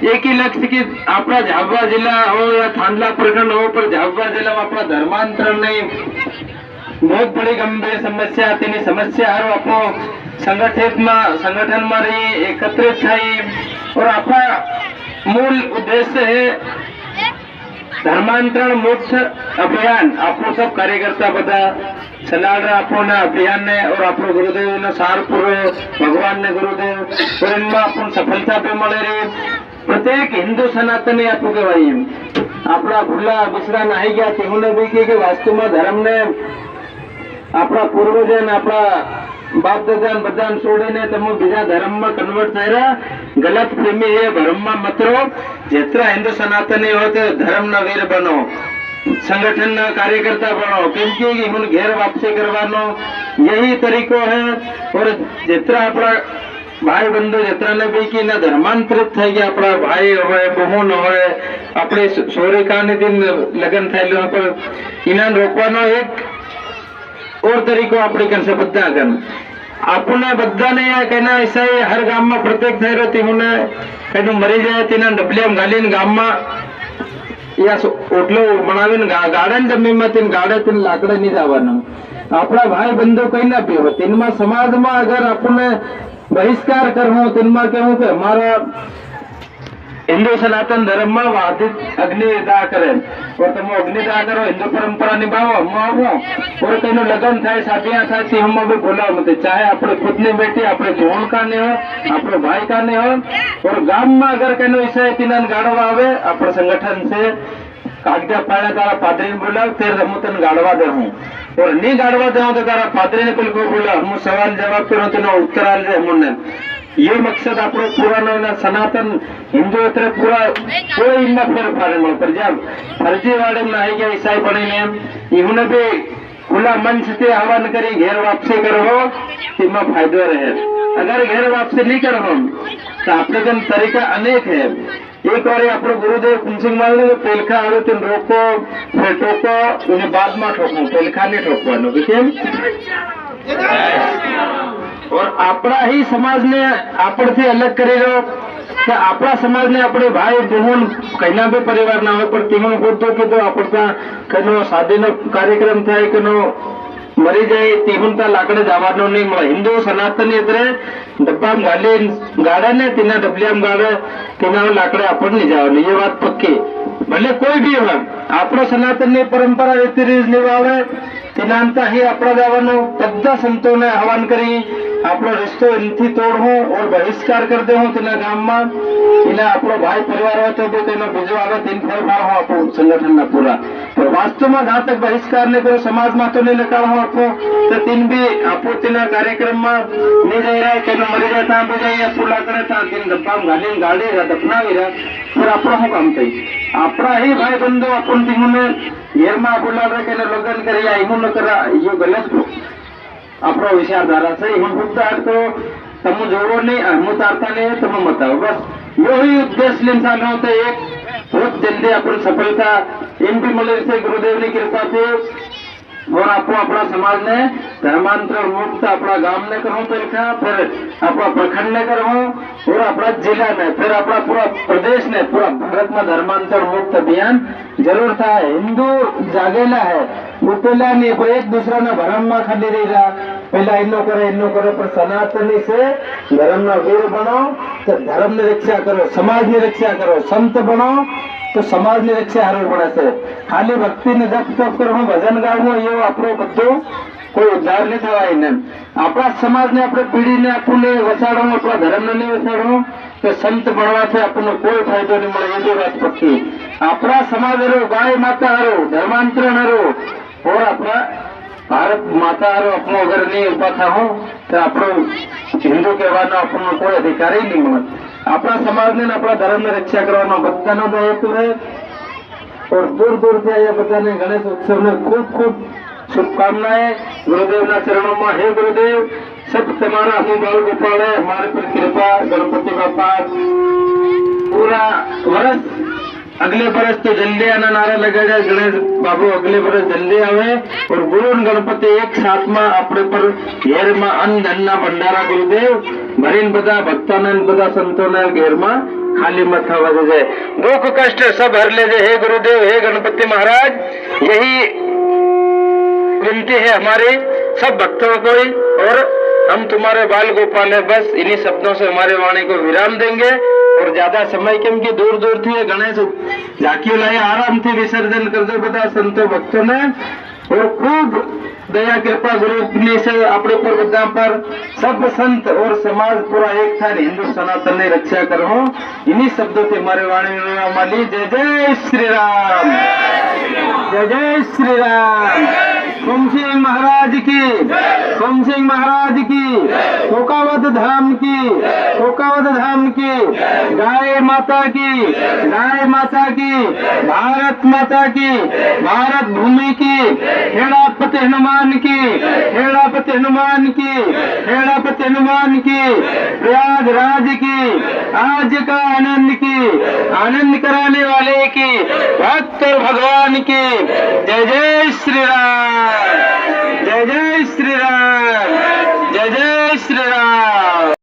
एक ही लक्ष्य कि अपना झाबुआ जिला हो या थांडला प्रखंड हो, पर झाबुआ जिला में अपना धर्मांतरण नहीं बहुत बड़ी गंभीर समस्या तेनी समस्या हर अपनो संगठन में रही एकत्रित थई और अपना मूल उद्देश्य है धर्मांतरण मुक्त अभियान। आपको सब कार्यकर्ता बता चलाड़ रहा अपना अभियान ने और अपनो गुरुदेव ने सार पूरे भगवान ने गुरुदेव और इनमें अपन सफलता पे मिले रही। प्रत्येक हिंदू सनातनी आपको कहवाई अपना भूला बिसरा नहीं गया तेने भी कि वास्तव में धर्म ने अपना पूर्वजन अपना बाप दादा बदान छोड़ीने तमे बीजा धर्म में कन्वर्ट थयरा गलत प्रेमी है भरम में मत रहो। जेतरा हिंदू सनातनी हो तो धर्म ना वीर बनो, संगठन ना कार्यकर्ता बनो, क्योंकि हम घेर वापसी करवानो यही तरीको है। और जेतरा अपना भाई बंधु जेतरा ने भी कि ना धर्मांतरित થઈ ગયા अपना भाई होय बहन होय अपने सोरेकाने दिन लगन થયેલો पर इनान रोकવાનો एक और तरीको अपने कन बद्दा कन आपने बद्दा ने कहना ऐसा ही हर गाम में प्रत्येक થઈ रहती होने कहनु मरी जाए तीना डबलियाम गालीन गाम में या ओटलो बनावीन गार्डन जमीन में तीन गाड़े तीन लाकड़े नहीं जावानो अपना भाई बंधु कहीं ना भी हो तीन में समाज में अगर अपने बहिष्कार करो तीन में कहूँ कि हमारा हिंदू सनातन धर्म में वादित अग्निदाह करे और तुम अग्निदाह करो हिंदू परंपरा निभाओ हम आवो और कहीं लगन थाय शादियां थाय ती हम भी बोलाव मत चाहे अपने खुद ने बेटी अपने धोन का ने हो अपने भाई का ने हो। और गांव में अगर कहीं ऐसा तीन गाड़वा आवे अपने संगठन से कागजा पाड़ा तारा पादरी बोलाव तेरे रमुतन गाड़वा दे हूँ और नहीं गाड़वा दे तो तारा पादरी ने बिल्कुल बोला हम सवाल जवाब करो तो उत्तराल दे हमने ये मकसद अपने पूरा सनातन हिंदू पूरा कोई इनमें फेरफार नहीं पर जब फर्जी वाले में आई गया ईसाई बने इन्होंने भी खुला मन से आह्वान करी घेर वापसी करो इनमें फायदो रहे। अगर घेर वापसी नहीं करो तो अपने जन तरीका अनेक है। एक बार अपने गुरुदेव कुंसिंग माल ने पेलखा आवे तो रोको फिर टोको उन्हें बाद में ठोको पेलखा नहीं ठोकवानो केम और अपना ही समाज ने आपण से अलग करे लो कि अपना समाज ने अपने भाई बहन कहीं भी परिवार ना हो पर तीनों को तो अपना कनो शादी नो कार्यक्रम था कनो मरी जाए तीन लाकड़े जवानो नहीं मैं हिंदू सनातनी डब्बा गाली गाड़े ने तीना डबलिया गाड़े तीना लाकड़े अपन नहीं जाओ ये बात पक्की भले कोई भी हो अपना सनातनी परंपरा रीति रिवाज निभावे तीनांता ही अपना जावानो बद्दा संतों ने आह्वान करी अपनो रिश्तो इनथी तोड़ो और बहिष्कार कर दे तीना गाम में इना अपनो भाई परिवार हो तो भी तेनो बीजो आवे तीन फेरफार हो आपो संगठन ना पूरा पर वास्तव में जहाँ तक बहिष्कार ने करो समाज में तो नहीं निकाल हो आपको तो तीन भी आपो तीना कार्यक्रम में नहीं जा रहा तेनो मरी जाता भी जाए पूरा करे था तीन डब्बा गाली गाड़ी दफना भी रहा फिर अपना हो काम थी अपना ही भाई बंधु अपन तीनों ने घेर में बोला रहे के लगन करिया इमन करा ये गलत अपना विचारधारा से हम बुद्ध तो तम जोड़ो नहीं अहमत आता नहीं तुम बताओ बस यो ही उद्देश्य इंसान हो तो एक बहुत जल्दी अपन सफलता एमपी मलेर से गुरुदेव की कृपा से और आपको अपना समाज ने धर्मांतरण मुक्त अपना गांव ने करो पेलखा फिर अपना प्रखंड ने करो और अपना जिला में फिर अपना पूरा प्रदेश ने पूरा भारत में धर्मांतरण मुक्त अभियान जरूर था। हिंदू जागेला है उपेला नहीं पर एक दूसरा ने भरम में खाली रही रहा पहला इनो करे पर सनातनी से धर्म ना वीर बनो तो धर्म ने रक्षा करो समाज ने रक्षा करो संत बनो तो समाज ने रक्षा हर बने से खाली भक्ति ने जप तप करो भजन गावो ये अपनो बधो कोई उद्धार नहीं थवा इन अपना समाज ने अपने पीढ़ी ने अपने वसाड़ो अपना धर्म ने नहीं वसाड़ो तो संत बनवा से अपनो कोई फायदो नहीं मिले ये बात पक्की। अपना समाज हरो गाय माता हरो धर्मांतरण हरो और अपना भारत माता हरो अपनो अगर नहीं उभा था हो तो अपनो हिंदू कहवानो अपनो कोई अधिकार ही नहीं मिले। अपना समाज ने अपना धर्म में रक्षा करवाना बधानो दायित्व है और दूर दूर से आया बधाने गणेश उत्सव में खूब खूब शुभकामनाएं गुरुदेव ना चरणों में। हे गुरुदेव सब तुम्हारा हम बाल गोपाल है हमारे पर कृपा गणपति बापा पूरा वर्ष अगले बरस तो जल्दी आना नारा लगा जाए गणेश बाबू अगले बरस जल्दी आवे और गुरु गणपति एक साथ में अपने पर घेर में अन्न धन्ना भंडारा गुरुदेव भरीन बदा भक्तानंद बदा संतों ने घेर में खाली मत हवा दे जाए, दुख कष्ट सब हर ले जाए। हे गुरुदेव, हे गणपति महाराज, यही विनती है हमारी सब भक्तों को ही, और हम तुम्हारे बाल गोपाल है। बस इन्हीं शब्दों से हमारे वाणी को विराम देंगे और ज्यादा समय केम की दूर दूर थी गणेश झांकियों लाए आराम थी विसर्जन कर दो બધા સંતો ભક્તો ને, और खूब दया कृपा गुरु से अपने पर બધા पर सब संत और समाज पूरा एक था, हिंदू सनातन ने रक्षा करो। इन्हीं शब्दों से हमारे वाणी में माली। जय जय श्री राम, जय जय श्री राम। ओम सिंह महाराज की, ओम सिंह महाराज की, कोकावत धाम की, कोकावत धाम की, गाय माता की, गाय माता की, भारत माता की, भारत भूमि की, हेड़ापति हनुमान की, हेड़ापति हनुमान की, हेड़ापति हनुमान की, प्रयागराज की, आज का आनंद की, आनंद कराने वाले की, भक्त और भगवान की। जय जय श्री राम।